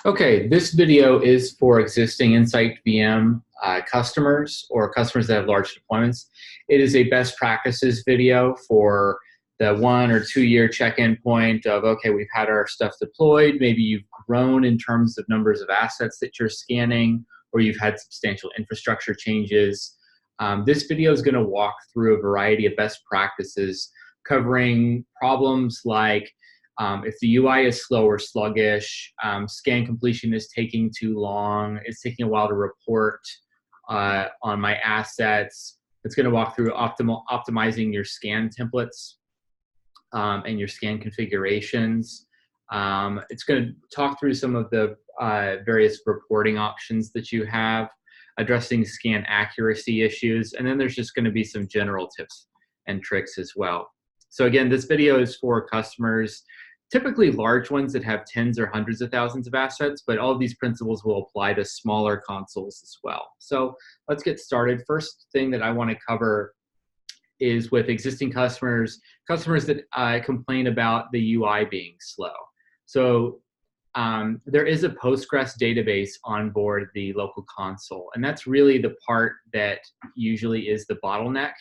Okay, this video is for existing InsightVM customers or customers that have large deployments. It is a best practices video for the 1 or 2 year check-in point of, okay, we've had our stuff deployed. Maybe you've grown in terms of numbers of assets that you're scanning, or you've had substantial infrastructure changes. This video is going to walk through a variety of best practices covering problems like if the UI is slow or sluggish, scan completion is taking too long, it's taking a while to report on my assets. It's going to walk through optimizing your scan templates and your scan configurations. It's going to talk through some of the various reporting options that you have, addressing scan accuracy issues, and then there's just going to be some general tips and tricks as well. So again, this video is for customers, typically large ones that have tens or hundreds of thousands of assets, but all of these principles will apply to smaller consoles as well. So let's get started. First thing that I want to cover is with existing customers that complain about the UI being slow. So there is a Postgres database on board the local console, and that's really the part that usually is the bottleneck.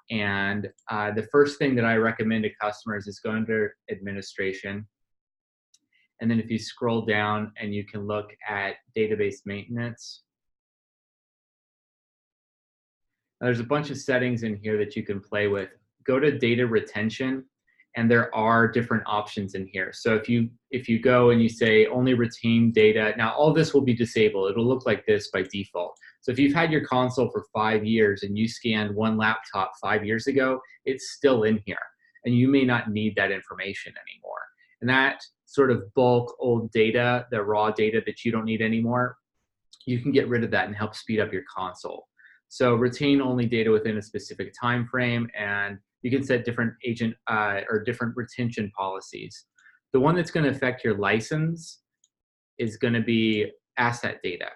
And the first thing that I recommend to customers is go under administration. And then if you scroll down and you can look at database maintenance, there's a bunch of settings in here that you can play with. Go to data retention, and there are different options in here. So if you go and you say only retain data, now all this will be disabled. It'll look like this by default. So if you've had your console for 5 years and you scanned one laptop 5 years ago, it's still in here, and you may not need that information anymore. And that sort of bulk old data, the raw data that you don't need anymore, you can get rid of that and help speed up your console. So retain only data within a specific time frame, and you can set different agent or different retention policies. The one that's going to affect your license is going to be asset data.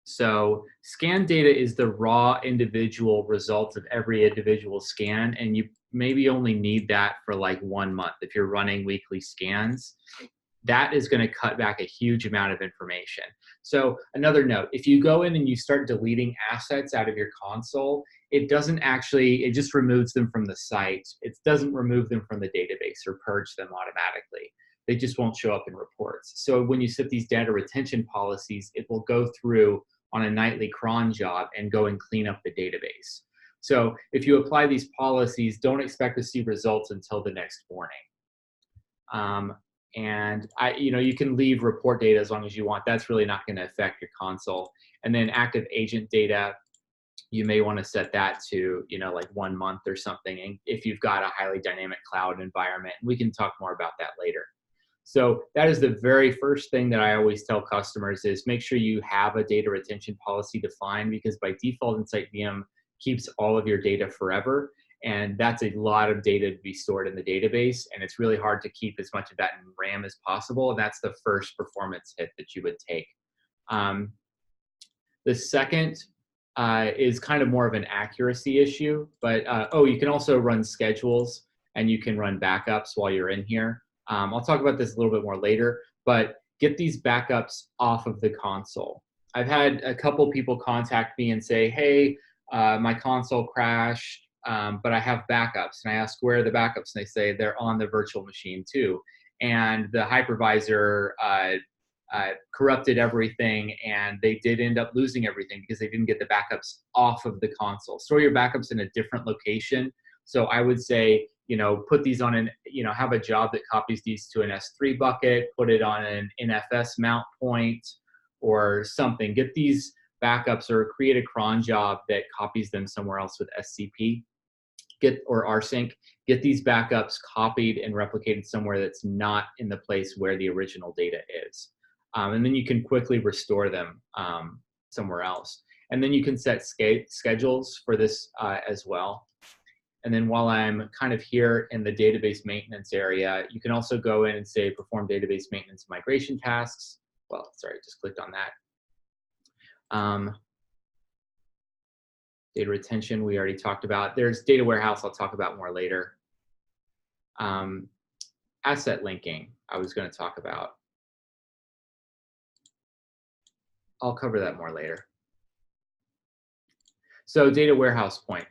So scan data is the raw individual results of every individual scan, and you maybe only need that for like 1 month if you're running weekly scans. That is going to cut back a huge amount of information. So another note, if you go in and you start deleting assets out of your console, it doesn't actually, it just removes them from the site. It doesn't remove them from the database or purge them automatically. They just won't show up in reports. So when you set these data retention policies, it will go through on a nightly cron job and go and clean up the database. So if you apply these policies, don't expect to see results until the next morning. And you can leave report data as long as you want. That's really not going to affect your console. And then active agent data, you may want to set that to, like 1 month or something. And if you've got a highly dynamic cloud environment, we can talk more about that later. So that is the very first thing that I always tell customers is make sure you have a data retention policy defined, because by default, InsightVM keeps all of your data forever. And that's a lot of data to be stored in the database, and it's really hard to keep as much of that in RAM as possible, and that's the first performance hit that you would take. The second is kind of more of an accuracy issue, but you can also run schedules, and you can run backups while you're in here. I'll talk about this a little bit more later, but get these backups off of the console. I've had a couple people contact me and say, hey, my console crashed, but I have backups. And I ask, where are the backups? And they say they're on the virtual machine too. And the hypervisor corrupted everything, and they did end up losing everything because they didn't get the backups off of the console. Store your backups in a different location. So I would say, put these on an, have a job that copies these to an S3 bucket, put it on an NFS mount point or something. Get these backups or create a cron job that copies them somewhere else with SCP. Or rsync, get these backups copied and replicated somewhere that's not in the place where the original data is. And then you can quickly restore them somewhere else. And then you can set schedules for this as well. And then while I'm kind of here in the database maintenance area, you can also go in and say perform database maintenance migration tasks. Well, sorry, just clicked on that. Data retention, we already talked about. There's data warehouse, I'll talk about more later. Asset linking, I was going to talk about. I'll cover that more later. So data warehouse point.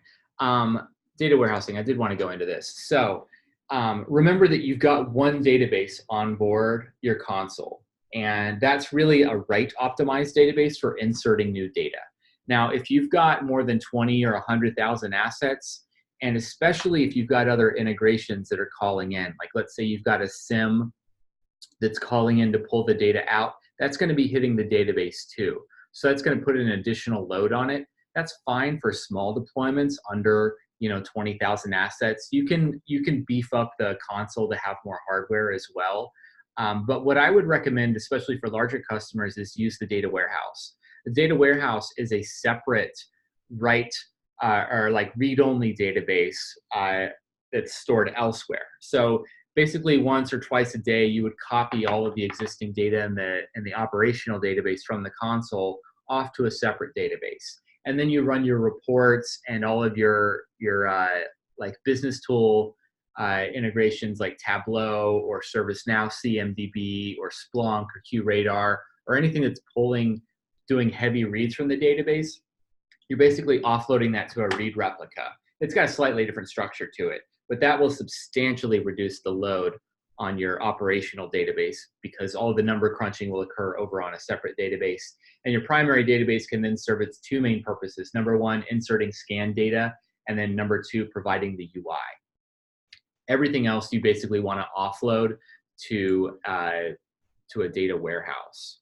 Data warehousing, I did want to go into this. So remember that you've got one database on board your console, and that's really a write optimized database for inserting new data. Now, if you've got more than 20 or 100,000 assets, and especially if you've got other integrations that are calling in, like let's say you've got a SIM that's calling in to pull the data out, that's going to be hitting the database too. So that's going to put an additional load on it. That's fine for small deployments under 20,000 assets. You can beef up the console to have more hardware as well. But what I would recommend, especially for larger customers, is use the data warehouse. The data warehouse is a separate write or like read-only database that's stored elsewhere. So basically once or twice a day, you would copy all of the existing data in the operational database from the console off to a separate database. And then you run your reports and all of your like business tool integrations like Tableau or ServiceNow CMDB or Splunk or QRadar or anything that's doing heavy reads from the database. You're basically offloading that to a read replica. It's got a slightly different structure to it, but that will substantially reduce the load on your operational database because all the number crunching will occur over on a separate database. And your primary database can then serve its two main purposes. Number one, inserting scan data, and then number two, providing the UI. Everything else you basically want to offload to a data warehouse,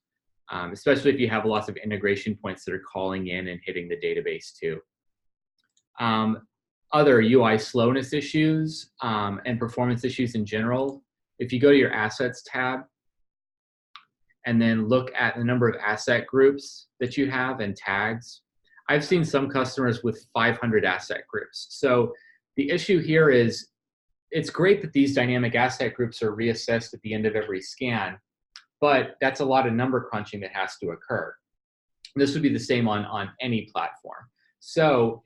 especially if you have lots of integration points that are calling in and hitting the database too. Other UI slowness issues and performance issues in general, if you go to your Assets tab and then look at the number of asset groups that you have and tags, I've seen some customers with 500 asset groups. So the issue here is it's great that these dynamic asset groups are reassessed at the end of every scan, but that's a lot of number crunching that has to occur. This would be the same on any platform. So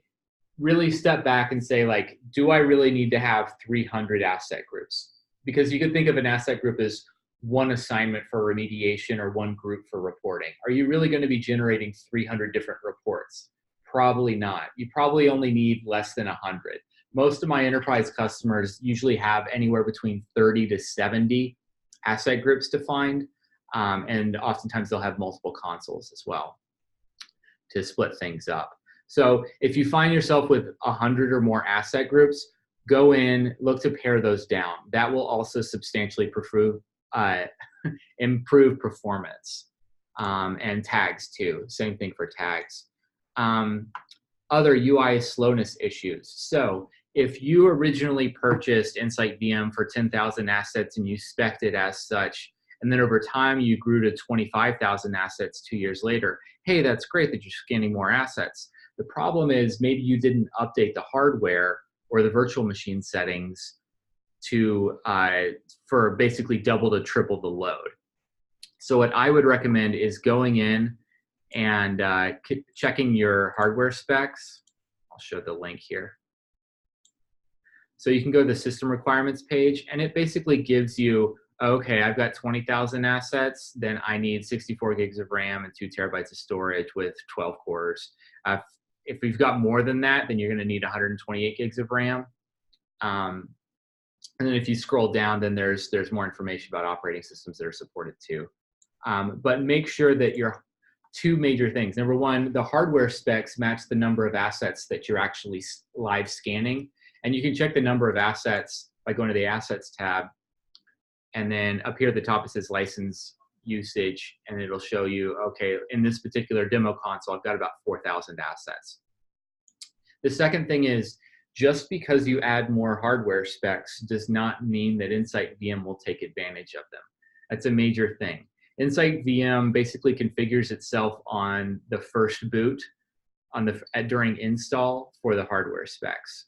really step back and say, like, do I really need to have 300 asset groups? Because you could think of an asset group as one assignment for remediation or one group for reporting. Are you really going to be generating 300 different reports? Probably not. You probably only need less than 100. Most of my enterprise customers usually have anywhere between 30 to 70 asset groups defined, and oftentimes they'll have multiple consoles as well to split things up. So if you find yourself with 100 or more asset groups, go in, look to pare those down. That will also substantially improve performance. And tags too, same thing for tags. Other UI slowness issues. So if you originally purchased InsightVM for 10,000 assets and you spec'd it as such, and then over time you grew to 25,000 assets 2 years later, hey, that's great that you're scanning more assets. The problem is maybe you didn't update the hardware or the virtual machine settings for basically double to triple the load. So what I would recommend is going in and checking your hardware specs. I'll show the link here. So you can go to the system requirements page, and it basically gives you, okay, I've got 20,000 assets, then I need 64 gigs of RAM and 2 terabytes of storage with 12 cores. If we've got more than that, then you're going to need 128 gigs of RAM. And then if you scroll down, then there's more information about operating systems that are supported too. But make sure that your two major things. Number one, the hardware specs match the number of assets that you're actually live scanning. And you can check the number of assets by going to the Assets tab. And then up here at the top, it says license usage, and it'll show you, okay, in this particular demo console, I've got about 4,000 assets. The second thing is, just because you add more hardware specs does not mean that InsightVM will take advantage of them. That's a major thing. InsightVM basically configures itself on the first boot during install for the hardware specs.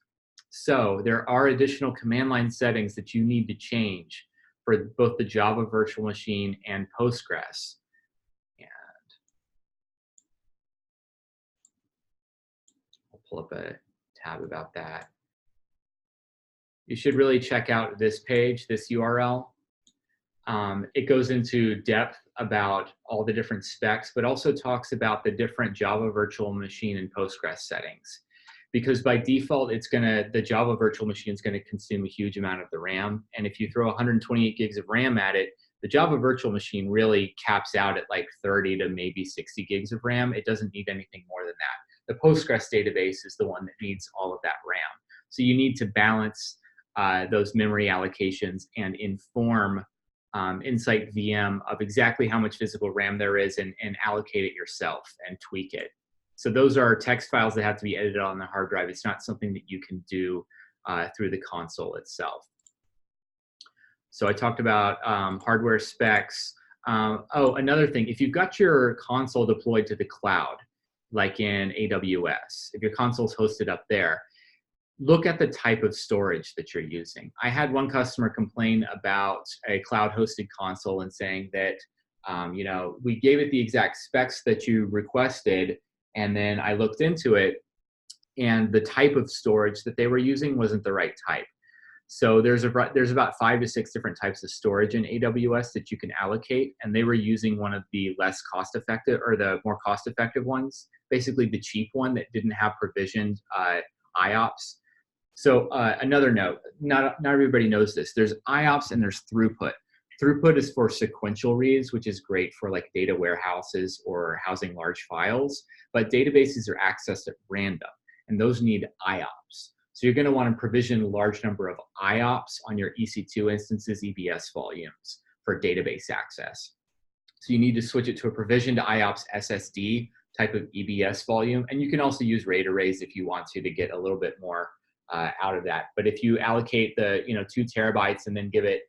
So there are additional command line settings that you need to change for both the Java virtual machine and Postgres. And I'll pull up a tab about that. You should really check out this page, this URL. It goes into depth about all the different specs, but also talks about the different Java virtual machine and Postgres settings. Because by default, the Java virtual machine is gonna consume a huge amount of the RAM. And if you throw 128 gigs of RAM at it, the Java virtual machine really caps out at like 30 to maybe 60 gigs of RAM. It doesn't need anything more than that. The Postgres database is the one that needs all of that RAM. So you need to balance those memory allocations and inform InsightVM of exactly how much physical RAM there is and allocate it yourself and tweak it. So those are text files that have to be edited on the hard drive. It's not something that you can do through the console itself. So I talked about hardware specs. Oh, another thing, if you've got your console deployed to the cloud, like in AWS, if your console's hosted up there, look at the type of storage that you're using. I had one customer complain about a cloud-hosted console and saying that, you know, we gave it the exact specs that you requested, and then I looked into it, and the type of storage that they were using wasn't the right type. So there's about 5 to 6 different types of storage in AWS that you can allocate, and they were using one of the less cost-effective or the more cost-effective ones, basically the cheap one that didn't have provisioned IOPS. So another note, not everybody knows this. There's IOPS and there's throughput. Throughput is for sequential reads, which is great for like data warehouses or housing large files, but databases are accessed at random, and those need IOPS. So you're going to want to provision a large number of IOPS on your EC2 instances, EBS volumes for database access. So you need to switch it to a provisioned IOPS SSD type of EBS volume, and you can also use RAID arrays if you want to get a little bit more out of that. But if you allocate the 2 terabytes and then give it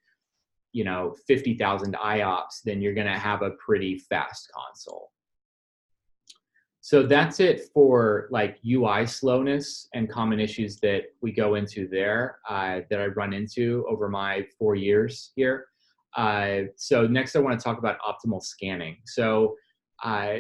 50,000 IOPS, then you're going to have a pretty fast console. So that's it for like UI slowness and common issues that we go into there that I run into over my 4 years here. So next I want to talk about optimal scanning. So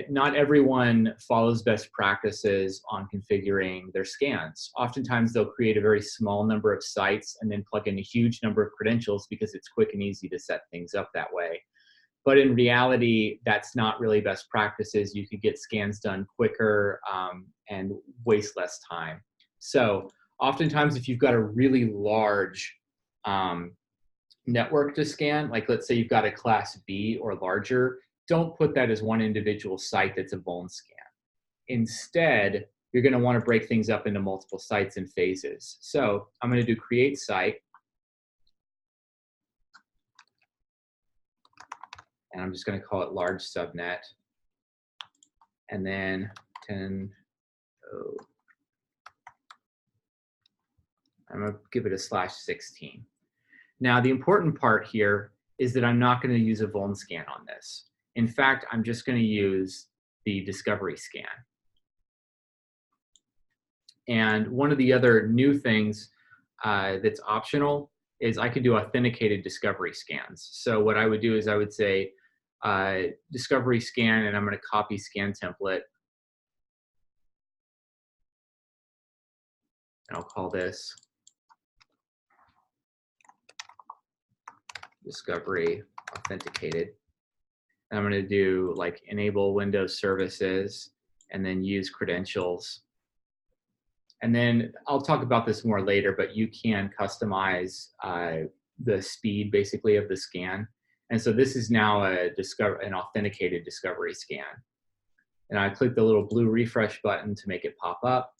not everyone follows best practices on configuring their scans. Oftentimes they'll create a very small number of sites and then plug in a huge number of credentials because it's quick and easy to set things up that way. But in reality, that's not really best practices. You could get scans done quicker and waste less time. So oftentimes if you've got a really large network to scan, like let's say you've got a class B or larger, don't put that as one individual site that's a vuln scan. Instead, you're going to want to break things up into multiple sites and phases. So I'm going to do create site. And I'm just going to call it large subnet. And then 10, I'm going to give it a /16. Now, the important part here is that I'm not going to use a vuln scan on this. In fact, I'm just going to use the discovery scan. And one of the other new things that's optional is I could do authenticated discovery scans. So what I would do is I would say discovery scan, and I'm going to copy scan template. And I'll call this discovery authenticated. I'm going to do like enable Windows services and then use credentials. And then I'll talk about this more later, but you can customize the speed basically of the scan. And so this is now an authenticated discovery scan. And I click the little blue refresh button to make it pop up.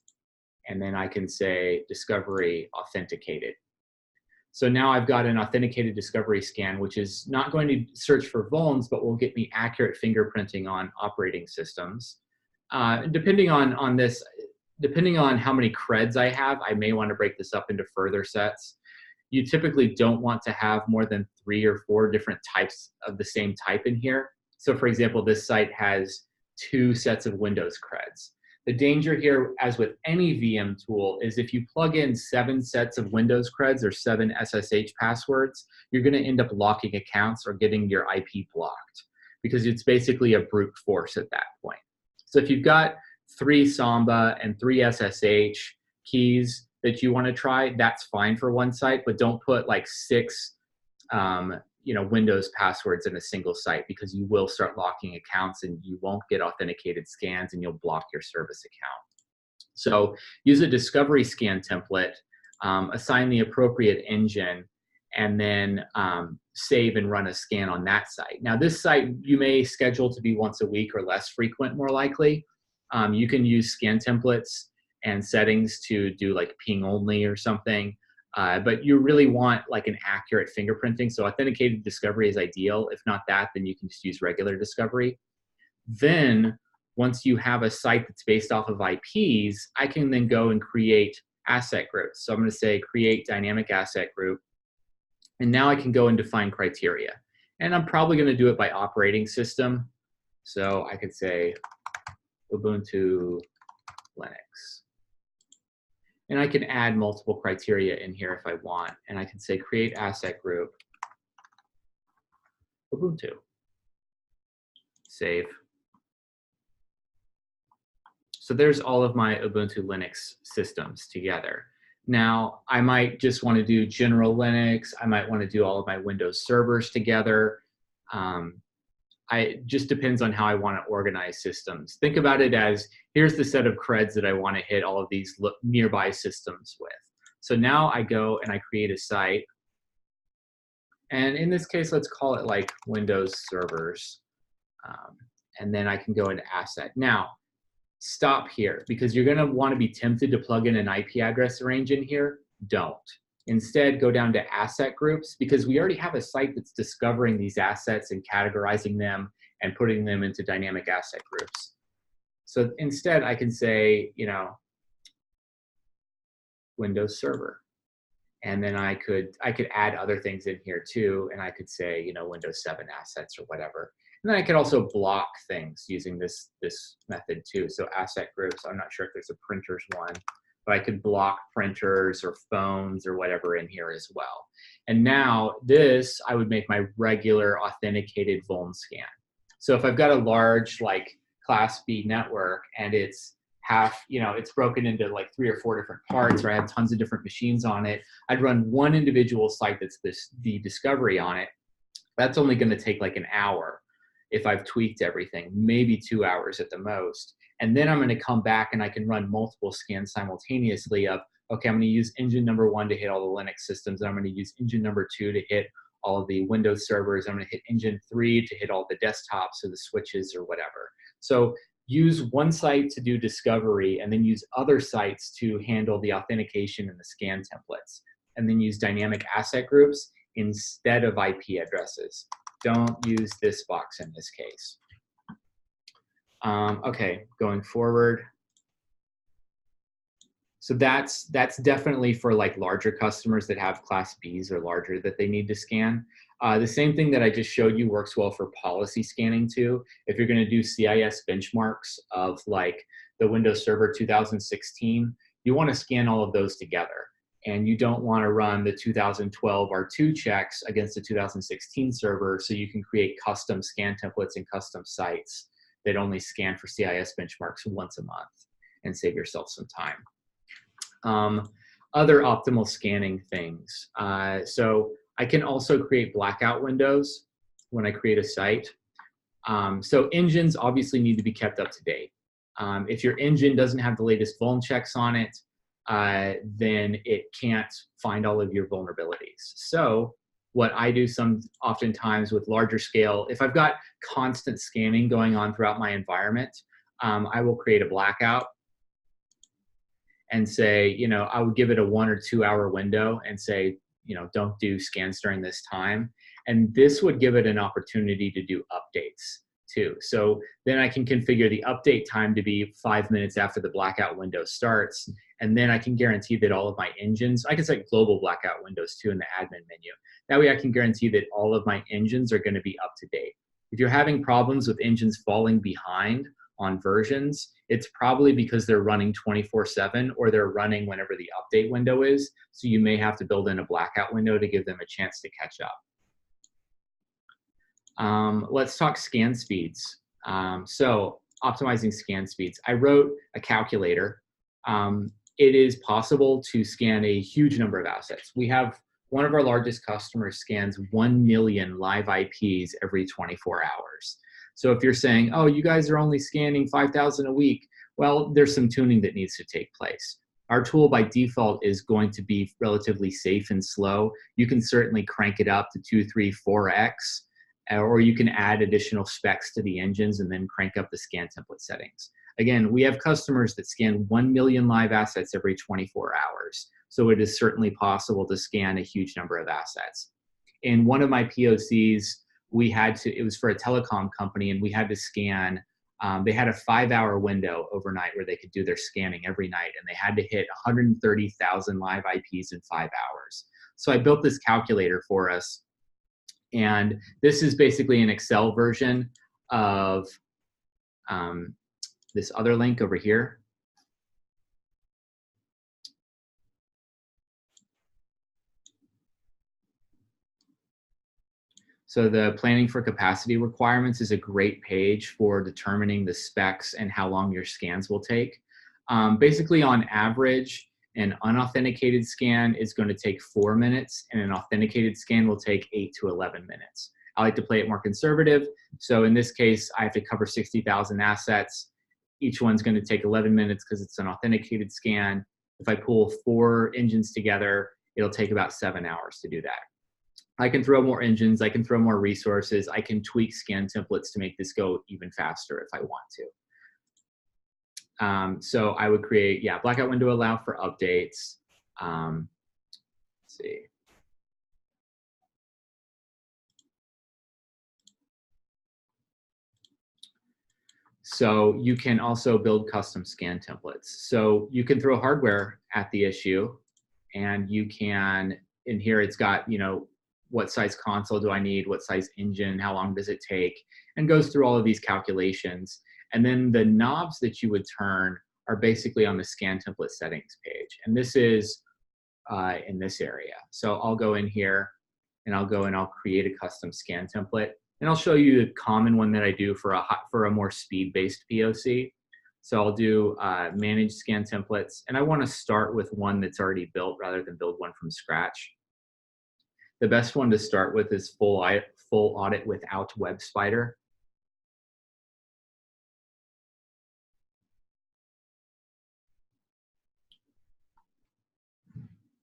And then I can say discovery authenticated. So now I've got an authenticated discovery scan, which is not going to search for vulns, but will get me accurate fingerprinting on operating systems. Depending on how many creds I have, I may want to break this up into further sets. You typically don't want to have more than 3 or 4 different types of the same type in here. So for example, this site has 2 sets of Windows creds. The danger here, as with any VM tool, is if you plug in 7 sets of Windows creds or 7 SSH passwords, you're going to end up locking accounts or getting your IP blocked because it's basically a brute force at that point. So if you've got 3 Samba and 3 SSH keys that you want to try, that's fine for one site, but don't put like 6 Windows passwords in a single site, because you will start locking accounts and you won't get authenticated scans and you'll block your service account. So use a discovery scan template, assign the appropriate engine, and then save and run a scan on that site. Now, this site you may schedule to be once a week or less frequent, more likely. You can use scan templates and settings to do like ping only or something. But you really want like an accurate fingerprinting. So authenticated discovery is ideal. If not that, then you can just use regular discovery. Then once you have a site that's based off of IPs, I can then go and create asset groups. So I'm going to say create dynamic asset group. And now I can go and define criteria. And I'm probably going to do it by operating system. So I could say Ubuntu Linux. And I can add multiple criteria in here if I want. And I can say create asset group Ubuntu. Save. So there's all of my Ubuntu Linux systems together. Now, I might just want to do general Linux. I might want to do all of my Windows servers together. It just depends on how I want to organize systems. Think about it as, here's the set of creds that I want to hit all of these nearby systems with. So now I go and I create a site. And in this case, let's call it like Windows servers. And then I can go into asset. Now, stop here, because you're going to want to be tempted to plug in an IP address range in here. Don't. Instead, go down to asset groups, because we already have a site that's discovering these assets and categorizing them and putting them into dynamic asset groups. So instead, I can say, Windows Server. And then I could add other things in here too, and I could say, Windows 7 assets or whatever. And then I could also block things using this method too. So asset groups, I'm not sure if there's a printers one, but I could block printers or phones or whatever in here as well. And now this, I would make my regular authenticated vuln scan. So if I've got a large like class B network and it's it's broken into like 3 or 4 different parts, or I have tons of different machines on it, I'd run one individual site that's the discovery on it. That's only going to take like an hour if I've tweaked everything, maybe 2 hours at the most. And then I'm going to come back and I can run multiple scans simultaneously of, okay, I'm going to use engine number 1 to hit all the Linux systems. And I'm going to use engine number 2 to hit all of the Windows servers. I'm going to hit engine 3 to hit all the desktops or the switches or whatever. So use one site to do discovery, and then use other sites to handle the authentication and the scan templates. And then use dynamic asset groups instead of IP addresses. Don't use this box in this case. Okay, going forward. So that's definitely for like larger customers that have class Bs or larger that they need to scan. The same thing that I just showed you works well for policy scanning too. If you're going to do CIS benchmarks of like the Windows Server 2016, you want to scan all of those together. And you don't want to run the 2012 R2 checks against the 2016 server, so you can create custom scan templates and custom sites that only scan for CIS benchmarks once a month and save yourself some time. Other optimal scanning things. So I can also create blackout windows when I create a site. So engines obviously need to be kept up to date. If your engine doesn't have the latest vuln checks on it, then it can't find all of your vulnerabilities. So what I do oftentimes with larger scale, if I've got constant scanning going on throughout my environment, I will create a blackout and say, I would give it a 1 or 2 hour window and say, don't do scans during this time. And this would give it an opportunity to do updates too. So then I can configure the update time to be 5 minutes after the blackout window starts. And then I can guarantee that all of my engines, I can set global blackout windows too in the admin menu. That way I can guarantee that all of my engines are going to be up to date. If you're having problems with engines falling behind on versions, it's probably because they're running 24/7 or they're running whenever the update window is. So you may have to build in a blackout window to give them a chance to catch up. Let's talk scan speeds. So optimizing scan speeds. I wrote a calculator. It is possible to scan a huge number of assets. We have one of our largest customers scans 1 million live IPs every 24 hours. So if you're saying, oh, you guys are only scanning 5,000 a week, well, there's some tuning that needs to take place. Our tool by default is going to be relatively safe and slow. You can certainly crank it up to 2, 3, 4x, or you can add additional specs to the engines and then crank up the scan template settings. Again, we have customers that scan 1 million live assets every 24 hours. So it is certainly possible to scan a huge number of assets. In one of my POCs, it was for a telecom company, and we had to scan, they had a 5-hour window overnight where they could do their scanning every night, and they had to hit 130,000 live IPs in 5 hours. So I built this calculator for us, and this is basically an Excel version of this other link over here. So the planning for capacity requirements is a great page for determining the specs and how long your scans will take. Basically, on average, an unauthenticated scan is going to take 4 minutes, and an authenticated scan will take 8 to 11 minutes. I like to play it more conservative. So in this case, I have to cover 60,000 assets. Each one's going to take 11 minutes because it's an authenticated scan. If I pull 4 engines together, it'll take about 7 hours to do that. I can throw more engines, I can throw more resources, I can tweak scan templates to make this go even faster if I want to. So I would create, blackout window allow for updates. Let's see. So you can also build custom scan templates. So you can throw hardware at the issue, and you can, in here it's got, what size console do I need, what size engine, how long does it take, and goes through all of these calculations. And then the knobs that you would turn are basically on the scan template settings page. And this is in this area. So I'll go in here and I'll create a custom scan template. And I'll show you the common one that I do for a more speed-based POC. So I'll do manage scan templates. And I want to start with one that's already built rather than build one from scratch. The best one to start with is full audit without Web Spider.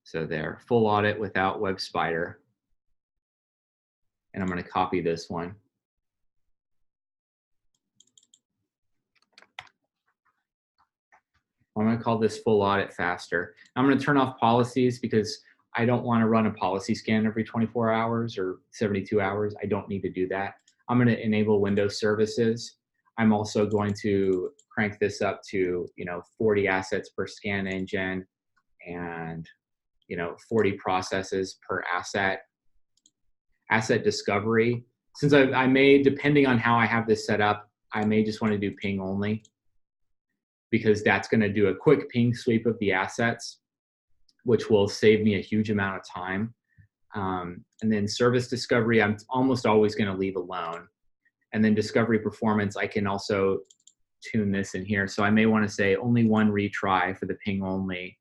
So there, full audit without Web Spider. And I'm going to copy this one. I'm going to call this full audit faster. I'm going to turn off policies because I don't want to run a policy scan every 24 hours or 72 hours. I don't need to do that. I'm going to enable Windows services. I'm also going to crank this up to 40 assets per scan engine and 40 processes per asset. Asset discovery. Since I may, depending on how I have this set up, I may just want to do ping only, because that's going to do a quick ping sweep of the assets, which will save me a huge amount of time. And then service discovery, I'm almost always going to leave alone. And then discovery performance, I can also tune this in here. So I may want to say only 1 retry for the ping only.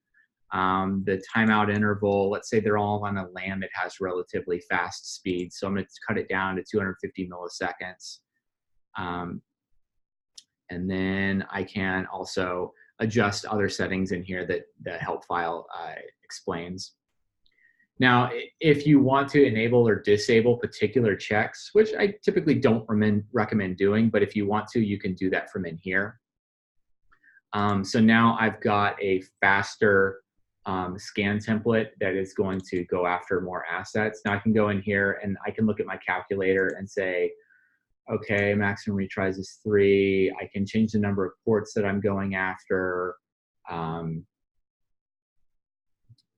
The timeout interval, let's say they're all on a LAN that has relatively fast speed. So I'm going to cut it down to 250 milliseconds. And then I can also adjust other settings in here that the help file explains. Now, if you want to enable or disable particular checks, which I typically don't recommend doing, but if you want to, you can do that from in here. So now I've got a faster scan template that is going to go after more assets. Now I can go in here and I can look at my calculator and say, okay, maximum retries is 3. I can change the number of ports that I'm going after,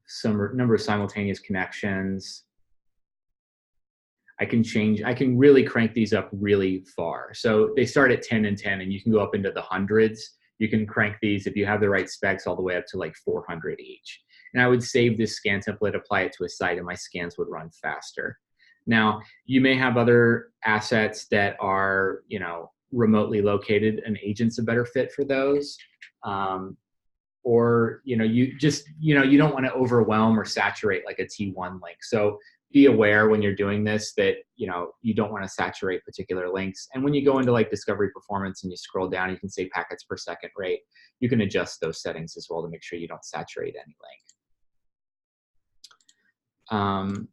some number of simultaneous connections. I can really crank these up really far. So they start at 10 and 10, and you can go up into the hundreds. You can crank these, if you have the right specs, all the way up to like 400 each. And I would save this scan template, apply it to a site, and my scans would run faster. Now, you may have other assets that are, remotely located, and agent's a better fit for those. or you don't want to overwhelm or saturate like a T1 link. So be aware when you're doing this that you don't want to saturate particular links. And when you go into like discovery performance and you scroll down, you can say packets per second rate. You can adjust those settings as well to make sure you don't saturate any link.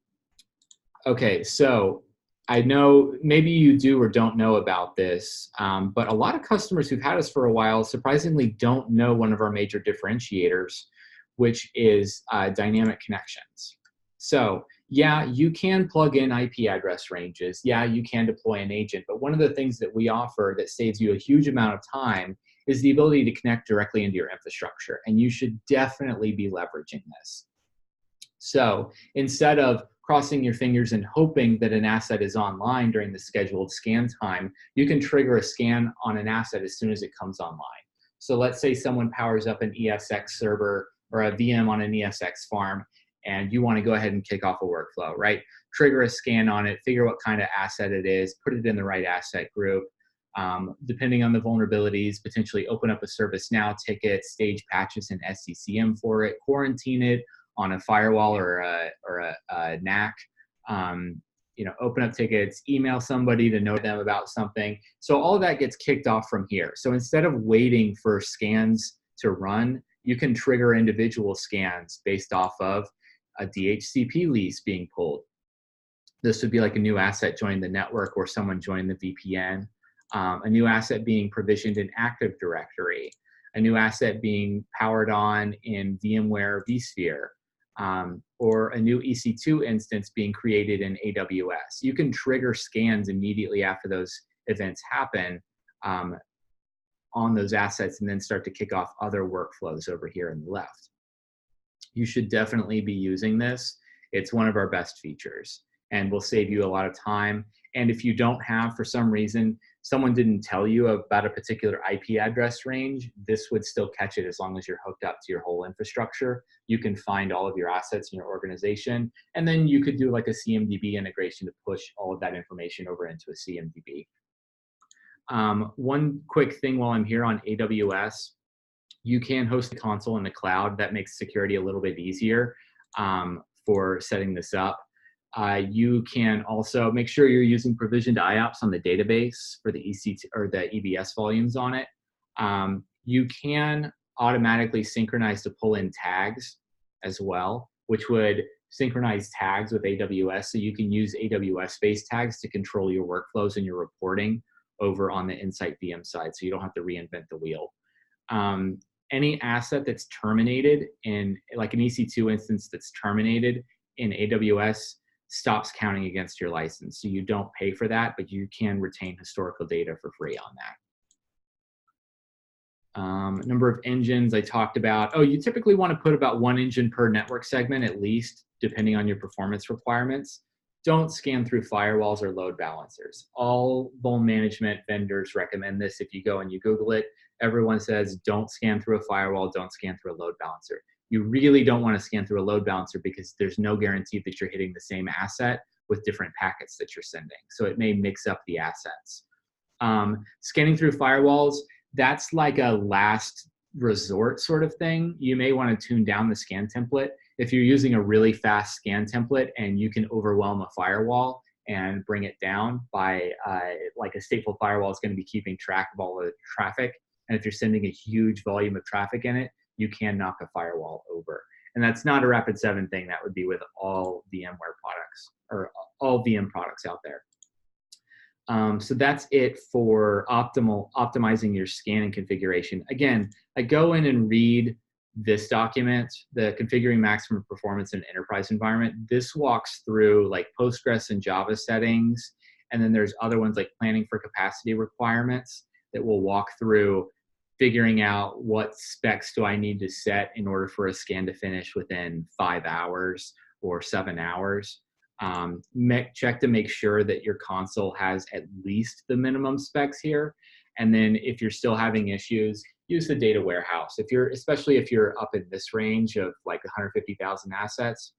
Okay, so I know maybe you do or don't know about this, but a lot of customers who've had us for a while surprisingly don't know one of our major differentiators, which is dynamic connections. So yeah, you can plug in IP address ranges. Yeah, you can deploy an agent, but one of the things that we offer that saves you a huge amount of time is the ability to connect directly into your infrastructure, and you should definitely be leveraging this. So instead of crossing your fingers and hoping that an asset is online during the scheduled scan time, you can trigger a scan on an asset as soon as it comes online. So let's say someone powers up an ESX server or a VM on an ESX farm, and you want to go ahead and kick off a workflow, right? Trigger a scan on it, figure what kind of asset it is, put it in the right asset group. Depending on the vulnerabilities, potentially open up a ServiceNow ticket, stage patches in SCCM for it, quarantine it on a firewall or a NAC, open up tickets, email somebody to know them about something. So all of that gets kicked off from here. So instead of waiting for scans to run, you can trigger individual scans based off of a DHCP lease being pulled. This would be like a new asset joining the network or someone joined the VPN, a new asset being provisioned in Active Directory, a new asset being powered on in VMware vSphere, or a new EC2 instance being created in AWS. You can trigger scans immediately after those events happen on those assets and then start to kick off other workflows over here on the left. You should definitely be using this. It's one of our best features and will save you a lot of time. And if you don't have, for some reason, someone didn't tell you about a particular IP address range, this would still catch it as long as you're hooked up to your whole infrastructure. You can find all of your assets in your organization, and then you could do like a CMDB integration to push all of that information over into a CMDB. One quick thing while I'm here on AWS, you can host the console in the cloud. That makes security a little bit easier for setting this up. You can also make sure you're using provisioned IOPS on the database for the EC2 or the EBS volumes on it. You can automatically synchronize to pull in tags as well, which would synchronize tags with AWS. So you can use AWS-based tags to control your workflows and your reporting over on the InsightVM side, so you don't have to reinvent the wheel. Any asset that's terminated in, like an EC2 instance that's terminated in AWS, stops counting against your license. So you don't pay for that, but you can retain historical data for free on that. Number of engines I talked about. Oh, you typically want to put about 1 engine per network segment at least, depending on your performance requirements. Don't scan through firewalls or load balancers. All vuln management vendors recommend this. If you go and you Google it, everyone says don't scan through a firewall, don't scan through a load balancer. You really don't want to scan through a load balancer because there's no guarantee that you're hitting the same asset with different packets that you're sending. So it may mix up the assets. Scanning through firewalls, that's like a last resort sort of thing. You may want to tune down the scan template. If you're using a really fast scan template and you can overwhelm a firewall and bring it down by like a stateful firewall is going to be keeping track of all the traffic. And if you're sending a huge volume of traffic in it, you can knock a firewall over. And that's not a Rapid7 thing. That would be with all VMware products or all VM products out there. So that's it for optimizing your scanning configuration. Again, I go in and read this document, the configuring maximum performance in an enterprise environment. This walks through like Postgres and Java settings. And then there's other ones like planning for capacity requirements that will walk through figuring out what specs do I need to set in order for a scan to finish within 5 hours or 7 hours. Check to make sure that your console has at least the minimum specs here. And then if you're still having issues, use the data warehouse. Especially if you're up in this range of like 150,000 assets,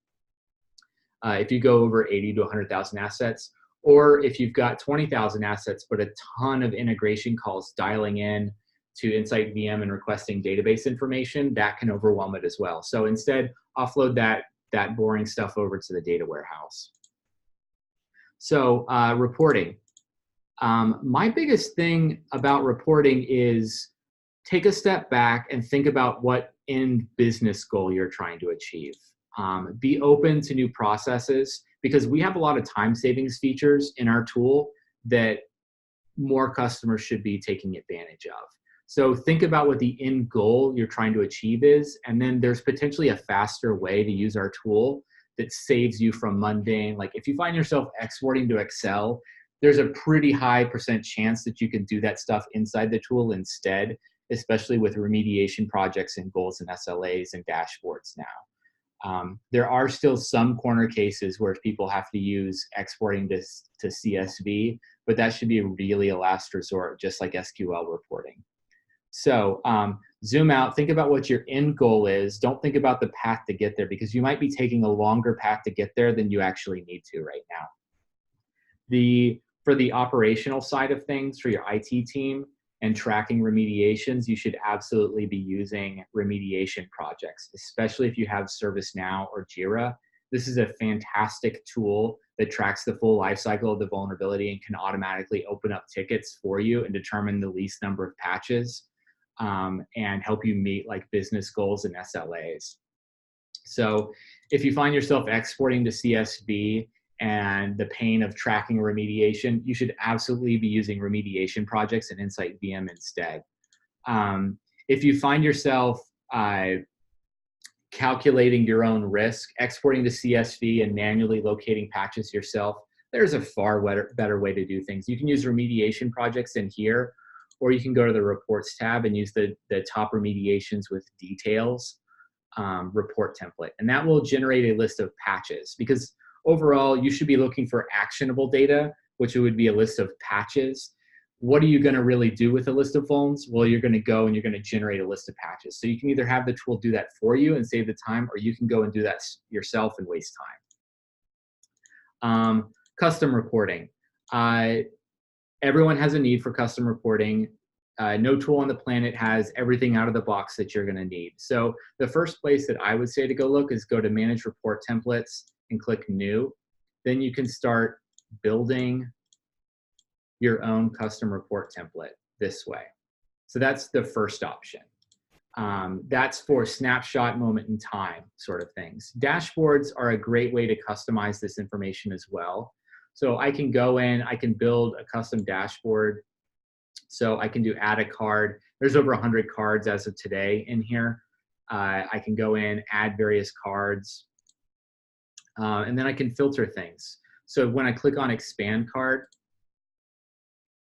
if you go over 80 to 100,000 assets, or if you've got 20,000 assets, but a ton of integration calls dialing in to InsightVM and requesting database information, that can overwhelm it as well. So instead, offload that boring stuff over to the data warehouse. So reporting. My biggest thing about reporting is take a step back and think about what end business goal you're trying to achieve. Be open to new processes, because we have a lot of time savings features in our tool that more customers should be taking advantage of. So think about what the end goal you're trying to achieve is, and then there's potentially a faster way to use our tool that saves you from mundane. Like if you find yourself exporting to Excel, there's a pretty high % chance that you can do that stuff inside the tool instead, especially with remediation projects and goals and SLAs and dashboards now. There are still some corner cases where people have to use exporting to CSV, but that should be really a last resort, just like SQL reporting. So zoom out, think about what your end goal is. Don't think about the path to get there, because you might be taking a longer path to get there than you actually need to right now. For the operational side of things, for your IT team and tracking remediations, you should absolutely be using remediation projects, especially if you have ServiceNow or Jira. This is a fantastic tool that tracks the full life cycle of the vulnerability and can automatically open up tickets for you and determine the least number of patches, and help you meet like business goals and SLAs. So if you find yourself exporting to CSV and the pain of tracking remediation, you should absolutely be using remediation projects in InsightVM instead. If you find yourself calculating your own risk, exporting to CSV and manually locating patches yourself, there's a far better way to do things. You can use remediation projects in here, or you can go to the reports tab and use the top remediations with details report template. And that will generate a list of patches, because overall, you should be looking for actionable data, which would be a list of patches. What are you going to really do with a list of vulns? Well, you're going to go and you're going to generate a list of patches. So you can either have the tool do that for you and save the time, or you can go and do that yourself and waste time. Custom reporting. Everyone has a need for custom reporting. No tool on the planet has everything out of the box that you're going to need. So the first place that I would say to go look is go to Manage Report Templates and click New. Then you can start building your own custom report template this way. So that's the first option. That's for snapshot, moment in time sort of things. Dashboards are a great way to customize this information as well. So I can go in, I can build a custom dashboard. So I can do add a card. There's over 100 cards as of today in here. I can go in, add various cards, and then I can filter things. So when I click on expand card,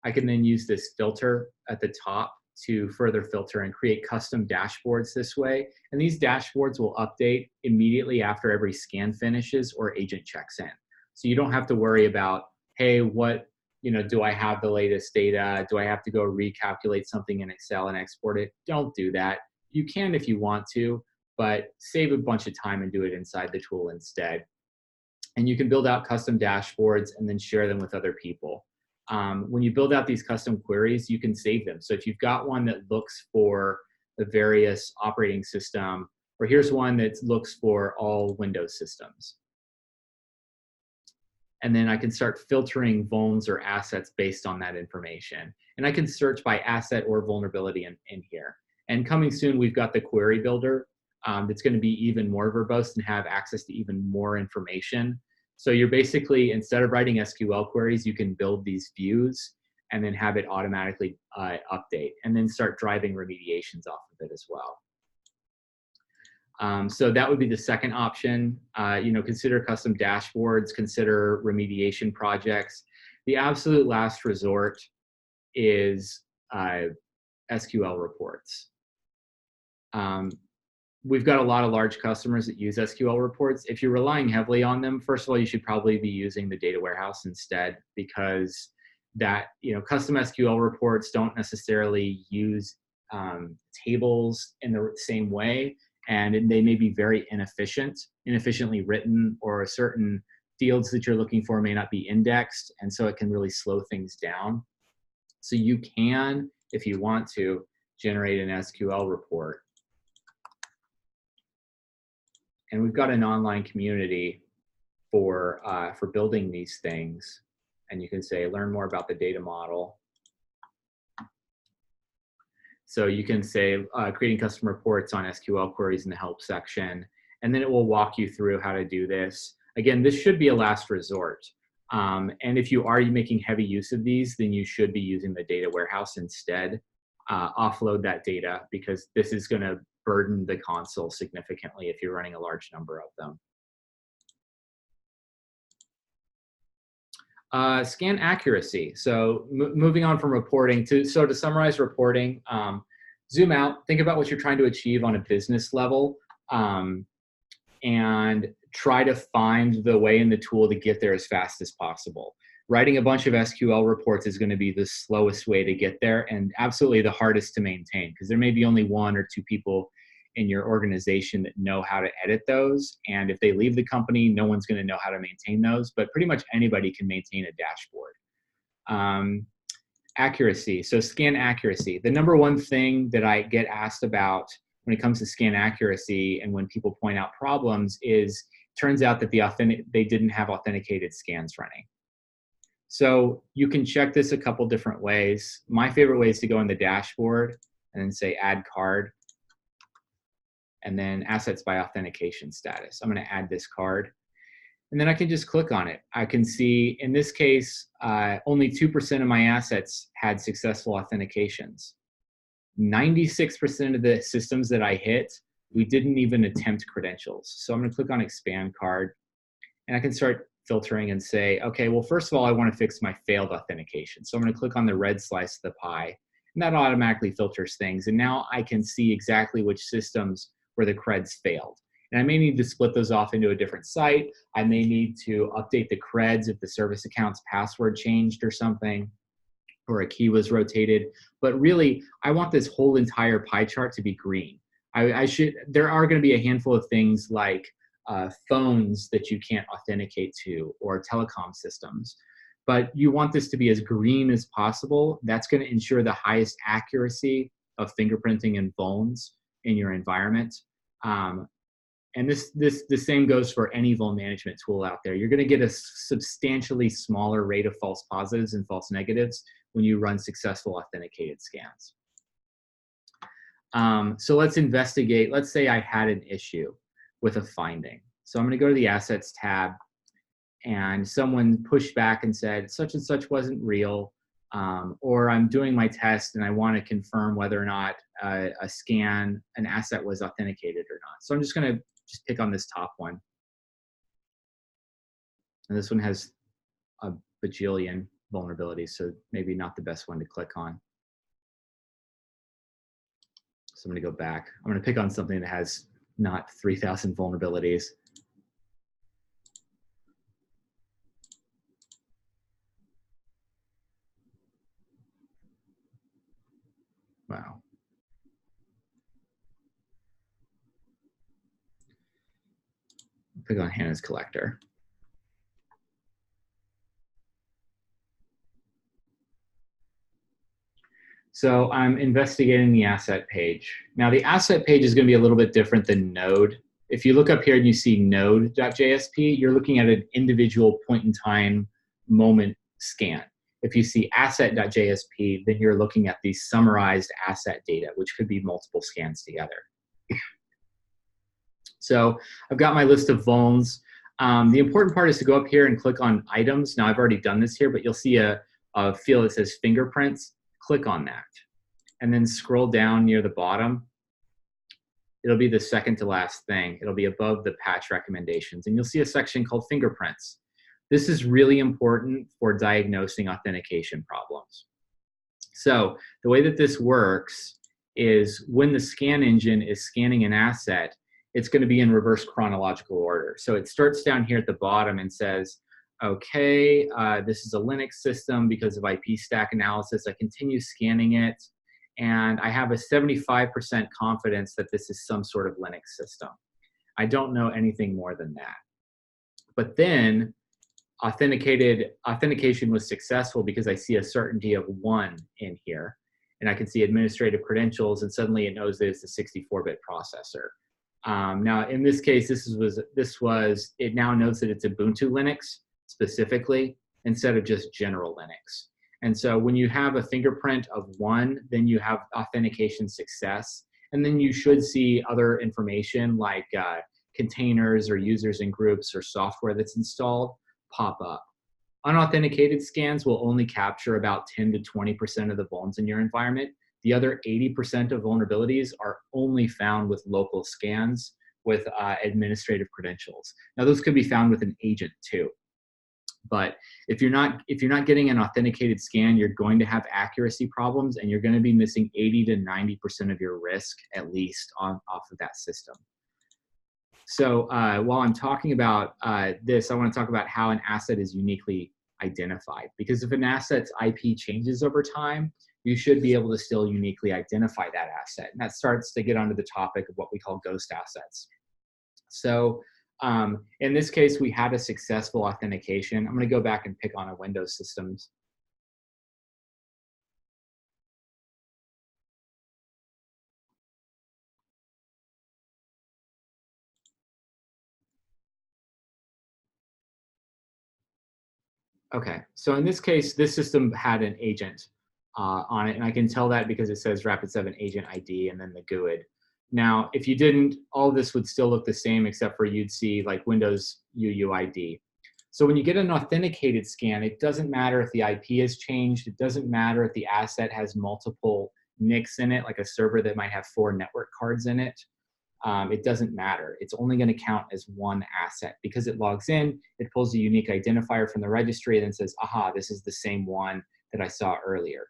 I can then use this filter at the top to further filter and create custom dashboards this way. And these dashboards will update immediately after every scan finishes or agent checks in. So you don't have to worry about, hey, do I have the latest data? Do I have to go recalculate something in Excel and export it? Don't do that. You can if you want to, but save a bunch of time and do it inside the tool instead. And you can build out custom dashboards and then share them with other people. When you build out these custom queries, you can save them. So if you've got one that looks for the various operating system, or here's one that looks for all Windows systems. And then I can start filtering vulns or assets based on that information. And I can search by asset or vulnerability in here. And coming soon, we've got the query builder that's going to be even more verbose and have access to even more information. So you're basically, instead of writing SQL queries, you can build these views and then have it automatically update, and then start driving remediations off of it as well. So that would be the second option. Consider custom dashboards, consider remediation projects. The absolute last resort is SQL reports. We've got a lot of large customers that use SQL reports. If you're relying heavily on them, first of all, you should probably be using the data warehouse instead, because custom SQL reports don't necessarily use tables in the same way, and they may be very inefficiently written, or certain fields that you're looking for may not be indexed, and so it can really slow things down. So you can, if you want to, generate an SQL report. And we've got an online community for building these things. And you can say, learn more about the data model. So you can say, creating custom reports on SQL queries in the help section. And then it will walk you through how to do this. Again, this should be a last resort. And if you are making heavy use of these, then you should be using the data warehouse instead. Offload that data, because this is going to burden the console significantly if you're running a large number of them. Scan accuracy. So moving on from reporting to summarize reporting, zoom out, think about what you're trying to achieve on a business level, and try to find the way in the tool to get there as fast as possible. Writing a bunch of SQL reports is going to be the slowest way to get there, and absolutely the hardest to maintain, because there may be only 1 or 2 people in your organization that know how to edit those. And if they leave the company, no one's going to know how to maintain those, but pretty much anybody can maintain a dashboard. Accuracy, so scan accuracy. The number one thing that I get asked about when it comes to scan accuracy and when people point out problems is, turns out that they didn't have authenticated scans running. So you can check this a couple different ways. My favorite way is to go in the dashboard and then say add card, and then assets by authentication status. I'm going to add this card, and then I can just click on it. I can see, in this case, only 2% of my assets had successful authentications. 96% of the systems that I hit, we didn't even attempt credentials. So I'm going to click on expand card, and I can start filtering and say, okay, well, first of all, I want to fix my failed authentication. So I'm going to click on the red slice of the pie, and that automatically filters things. And now I can see exactly which systems where the creds failed. And I may need to split those off into a different site. I may need to update the creds if the service account's password changed or something, or a key was rotated. But really, I want this whole entire pie chart to be green. There are going to be a handful of things like phones that you can't authenticate to, or telecom systems. But you want this to be as green as possible. That's going to ensure the highest accuracy of fingerprinting and vulns in your environment. And the same goes for any vuln management tool out there. You're going to get a substantially smaller rate of false positives and false negatives when you run successful authenticated scans. So let's investigate. Let's say I had an issue with a finding. So I'm going to go to the Assets tab, and someone pushed back and said, such and such wasn't real. Or I'm doing my test and I want to confirm whether or not an asset was authenticated or not. So I'm just going to pick on this top one. And this one has a bajillion vulnerabilities, so maybe not the best one to click on. So I'm going to go back. I'm going to pick on something that has not 3,000 vulnerabilities. Wow. Click on Hannah's collector. So I'm investigating the asset page. Now the asset page is going to be a little bit different than node. If you look up here and you see node.jsp, you're looking at an individual point in time moment scan. If you see asset.jsp, then you're looking at the summarized asset data, which could be multiple scans together. So I've got my list of vulns. The important part is to go up here and click on items. Now I've already done this here, but you'll see a field that says fingerprints. Click on that, and then scroll down near the bottom. It'll be the second to last thing. It'll be above the patch recommendations, and you'll see a section called fingerprints. This is really important for diagnosing authentication problems. So the way that this works is when the scan engine is scanning an asset, it's going to be in reverse chronological order. So it starts down here at the bottom and says, okay, this is a Linux system because of IP stack analysis. I continue scanning it, and I have a 75% confidence that this is some sort of Linux system. I don't know anything more than that. But then authentication was successful because I see a certainty of 1 in here. and I can see administrative credentials, and suddenly it knows that it's a 64-bit processor. Now, in this case, it now knows that it's Ubuntu Linux specifically instead of just general Linux. And so when you have a fingerprint of 1, then you have authentication success. And then you should see other information like containers or users and groups or software that's installed pop up. Unauthenticated scans will only capture about 10 to 20% of the vulns in your environment. The other 80% of vulnerabilities are only found with local scans with administrative credentials. Now, those could be found with an agent too. But if you're not getting an authenticated scan, you're going to have accuracy problems, and you're going to be missing 80 to 90% of your risk at least off of that system. So while I'm talking about this, I want to talk about how an asset is uniquely identified. Because if an asset's IP changes over time, you should be able to still uniquely identify that asset. And that starts to get onto the topic of what we call ghost assets. So in this case, we had a successful authentication. I'm going to go back and pick on a Windows systems. Okay, so in this case, this system had an agent on it, and I can tell that because it says Rapid7 agent ID and then the GUID. Now, if you didn't, all of this would still look the same, except for you'd see like Windows UUID. So when you get an authenticated scan, it doesn't matter if the IP has changed. It doesn't matter if the asset has multiple NICs in it, like a server that might have 4 network cards in it. It doesn't matter. It's only going to count as one asset because it logs in, it pulls a unique identifier from the registry and then says, aha, this is the same one that I saw earlier.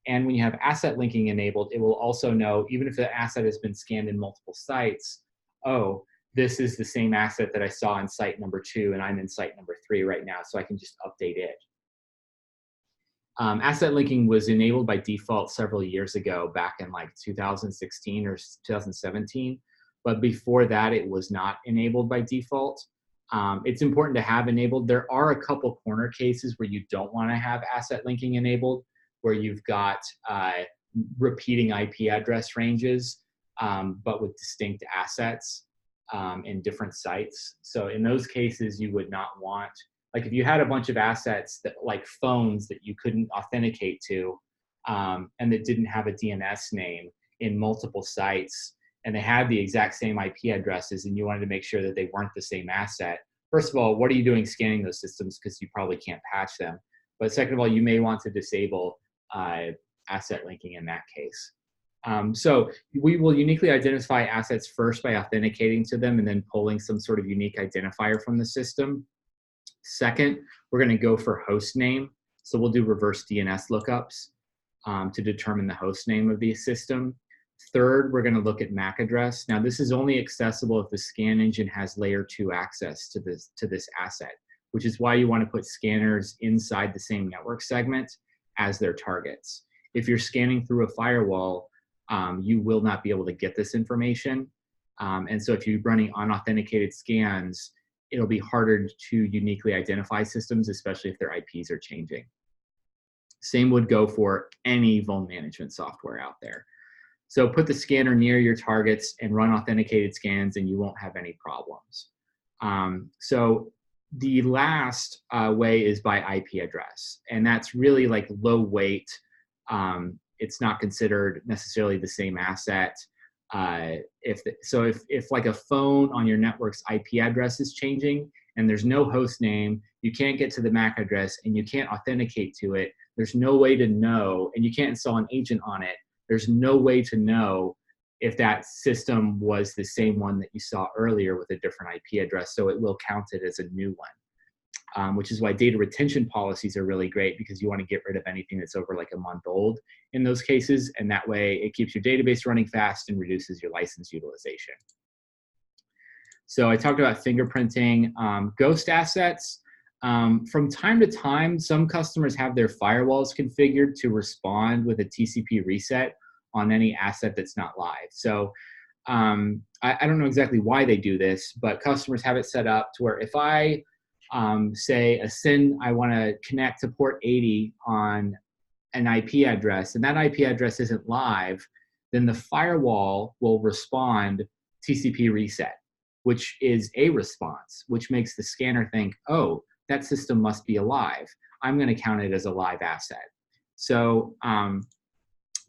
And when you have asset linking enabled, it will also know, even if the asset has been scanned in multiple sites, oh, this is the same asset that I saw in site number 2 and I'm in site number 3 right now, so I can just update it. Asset linking was enabled by default several years ago, back in like 2016 or 2017. But before that, it was not enabled by default. It's important to have enabled. There are a couple corner cases where you don't want to have asset linking enabled, where you've got repeating IP address ranges, but with distinct assets in different sites. So in those cases, you would not want, like if you had a bunch of assets that like phones that you couldn't authenticate to and that didn't have a DNS name in multiple sites, and they had the exact same IP addresses, and you wanted to make sure that they weren't the same asset. First of all, what are you doing scanning those systems? Because you probably can't patch them. But second of all, you may want to disable asset linking in that case. So we will uniquely identify assets first by authenticating to them and then pulling some sort of unique identifier from the system. Second, we're going to go for host name. So we'll do reverse DNS lookups to determine the host name of the system. Third, we're going to look at MAC address. Now, this is only accessible if the scan engine has layer 2 access to this asset, which is why you want to put scanners inside the same network segment as their targets. If you're scanning through a firewall, you will not be able to get this information. And so if you're running unauthenticated scans, it'll be harder to uniquely identify systems, especially if their IPs are changing. Same would go for any vuln management software out there. So put the scanner near your targets and run authenticated scans, and you won't have any problems. So the last way is by IP address, and that's really like low weight. It's not considered necessarily the same asset. If like a phone on your network's IP address is changing and there's no host name, you can't get to the MAC address and you can't authenticate to it, there's no way to know, and you can't install an agent on it, there's no way to know if that system was the same one that you saw earlier with a different IP address, so it will count it as a new one. Which is why data retention policies are really great, because you want to get rid of anything that's over like a month old in those cases, and that way it keeps your database running fast and reduces your license utilization. So I talked about fingerprinting. Ghost assets. From time to time, some customers have their firewalls configured to respond with a TCP reset on any asset that's not live. So I don't know exactly why they do this, but customers have it set up to where if I say I want to connect to port 80 on an IP address and that IP address isn't live, then the firewall will respond TCP reset, which is a response, which makes the scanner think, oh, that system must be alive. I'm going to count it as a live asset. So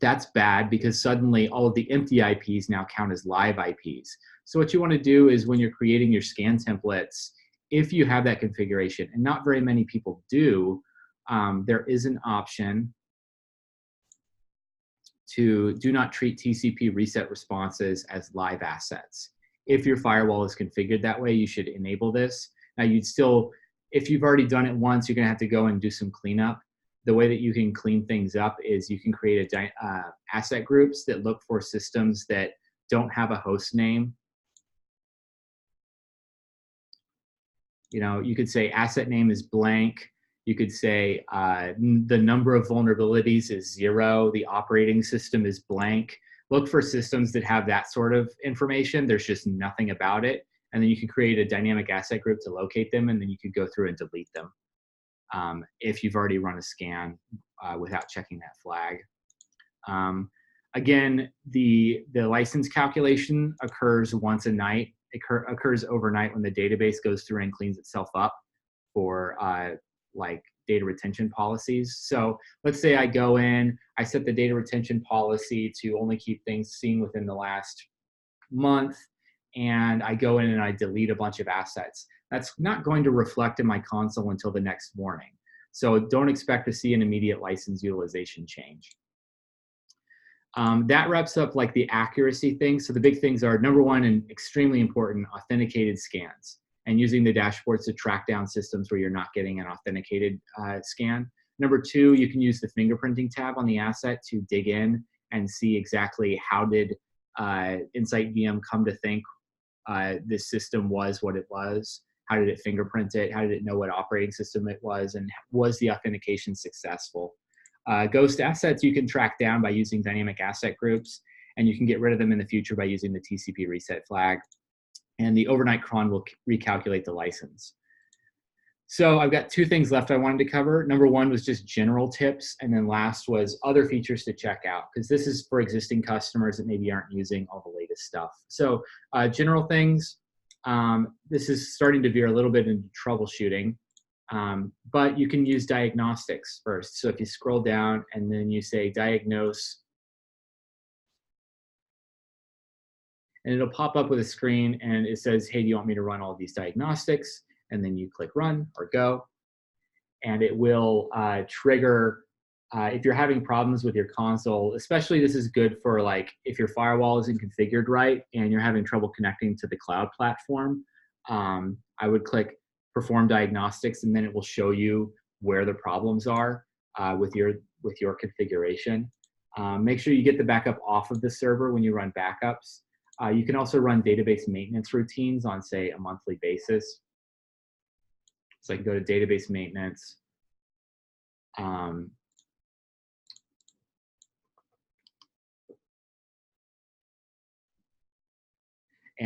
that's bad because suddenly all of the empty IPs now count as live IPs. So what you want to do is when you're creating your scan templates, if you have that configuration, and not very many people do, there is an option to do not treat TCP reset responses as live assets. If your firewall is configured that way, you should enable this. Now you'd still, if you've already done it once, you're gonna have to go and do some cleanup. The way that you can clean things up is you can create asset groups that look for systems that don't have a host name. You know, you could say asset name is blank. You could say the number of vulnerabilities is 0. The operating system is blank. Look for systems that have that sort of information. There's just nothing about it. And then you can create a dynamic asset group to locate them, and then you could go through and delete them if you've already run a scan without checking that flag. Again, the license calculation occurs once a night. It occurs overnight when the database goes through and cleans itself up for like data retention policies. So let's say I go in, I set the data retention policy to only keep things seen within the last month, and I go in and I delete a bunch of assets. That's not going to reflect in my console until the next morning. So don't expect to see an immediate license utilization change. That wraps up like the accuracy thing. So the big things are, number one, and extremely important, authenticated scans, and using the dashboards to track down systems where you're not getting an authenticated scan. Number two, you can use the fingerprinting tab on the asset to dig in and see exactly how did InsightVM come to think this system was what it was. How did it fingerprint it? How did it know what operating system it was? And was the authentication successful? Ghost assets you can track down by using dynamic asset groups, and you can get rid of them in the future by using the TCP reset flag. And the overnight cron will recalculate the license. So I've got two things left I wanted to cover. Number one was just general tips, and then last was other features to check out, because this is for existing customers that maybe aren't using all the latest stuff. So general things, this is starting to veer a little bit into troubleshooting, but you can use diagnostics first. So if you scroll down and then you say diagnose, and it'll pop up with a screen and it says, hey, do you want me to run all these diagnostics? And then you click run or go, and it will trigger, if you're having problems with your console, especially this is good for like if your firewall isn't configured right and you're having trouble connecting to the cloud platform, I would click perform diagnostics, and then it will show you where the problems are with your configuration. Make sure you get the backup off of the server when you run backups. You can also run database maintenance routines on, say, a monthly basis. So I can go to database maintenance. And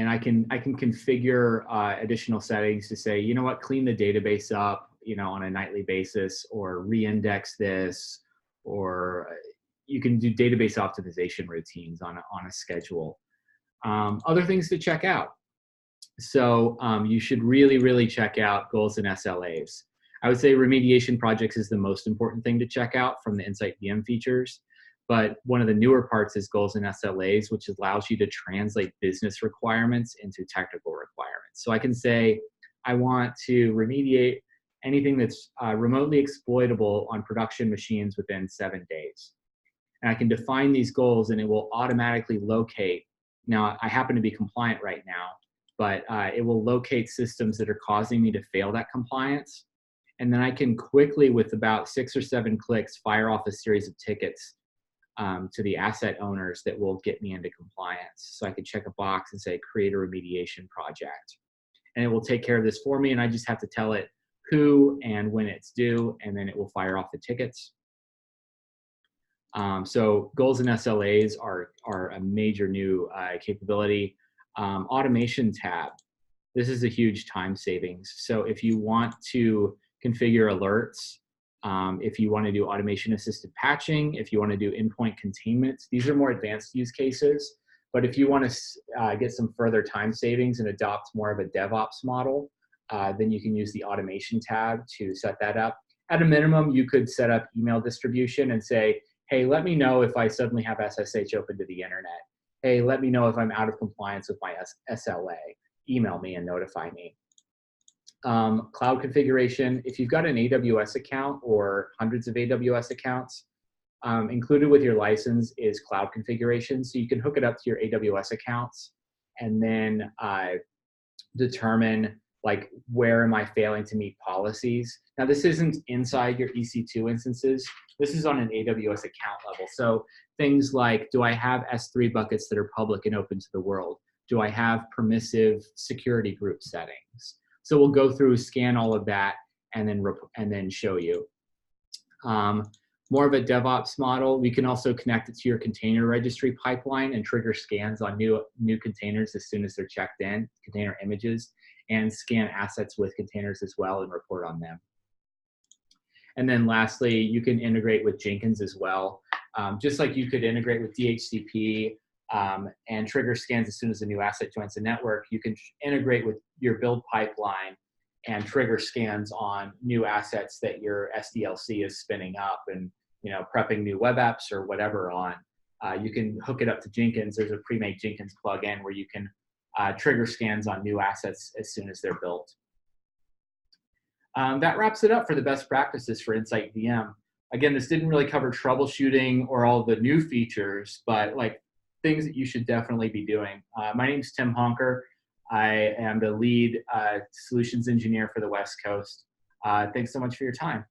I can configure additional settings to say, you know what, clean the database up, you know, on a nightly basis, or re-index this, or you can do database optimization routines on a schedule. Other things to check out. So you should really check out goals and SLAs. I would say remediation projects is the most important thing to check out from the InsightVM features. But one of the newer parts is goals and SLAs, which allows you to translate business requirements into technical requirements. So I can say, I want to remediate anything that's remotely exploitable on production machines within 7 days. And I can define these goals, and it will automatically locate. Now, I happen to be compliant right now, but it will locate systems that are causing me to fail that compliance. And then I can quickly, with about 6 or 7 clicks, fire off a series of tickets to the asset owners that will get me into compliance. So I could check a box and say, create a remediation project. And it will take care of this for me, and I just have to tell it who and when it's due, and then it will fire off the tickets. So goals and SLAs are a major new capability. Automation tab. This is a huge time savings. So if you want to configure alerts If you want to do automation assisted patching, if you want to do endpoint containment, these are more advanced use cases. But if you want to get some further time savings and adopt more of a DevOps model, then you can use the automation tab to set that up. At a minimum, you could set up email distribution and say, hey, let me know if I suddenly have SSH open to the internet. Hey, let me know if I'm out of compliance with my SLA. Email me and notify me. Cloud configuration, if you've got an AWS account or hundreds of AWS accounts, included with your license is cloud configuration. So you can hook it up to your AWS accounts and then determine like, where am I failing to meet policies? Now, this isn't inside your EC2 instances. This is on an AWS account level. So things like, do I have S3 buckets that are public and open to the world? Do I have permissive security group settings? So we'll go through, scan all of that, and then show you. More of a DevOps model. We can also connect it to your container registry pipeline and trigger scans on new containers as soon as they're checked in, container images, and scan assets with containers as well and report on them. And then lastly, you can integrate with Jenkins as well. Just like you could integrate with DHCP and trigger scans as soon as a new asset joins the network, you can integrate with your build pipeline and trigger scans on new assets that your SDLC is spinning up and prepping new web apps or whatever on. You can hook it up to Jenkins. There's a pre-made Jenkins plugin where you can trigger scans on new assets as soon as they're built. That wraps it up for the best practices for InsightVM. Again, this didn't really cover troubleshooting or all the new features, but like things that you should definitely be doing. My name is Tim Honker. I am the lead solutions engineer for the West Coast. Thanks so much for your time.